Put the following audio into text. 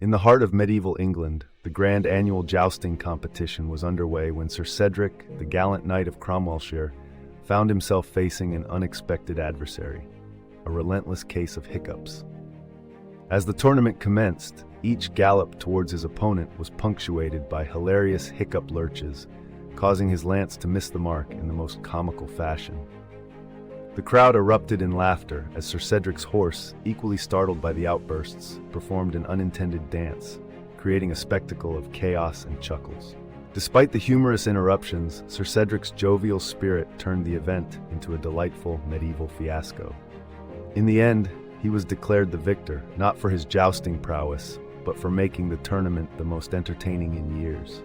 In the heart of medieval England, the grand annual jousting competition was underway when Sir Cedric, the gallant knight of Cromwellshire, found himself facing an unexpected adversary, a relentless case of hiccups. As the tournament commenced, each gallop towards his opponent was punctuated by hilarious hiccup lurches, causing his lance to miss the mark in the most comical fashion. The crowd erupted in laughter as Sir Cedric's horse, equally startled by the outbursts, performed an unintended dance, creating a spectacle of chaos and chuckles. Despite the humorous interruptions, Sir Cedric's jovial spirit turned the event into a delightful medieval fiasco. In the end, he was declared the victor, not for his jousting prowess, but for making the tournament the most entertaining in years.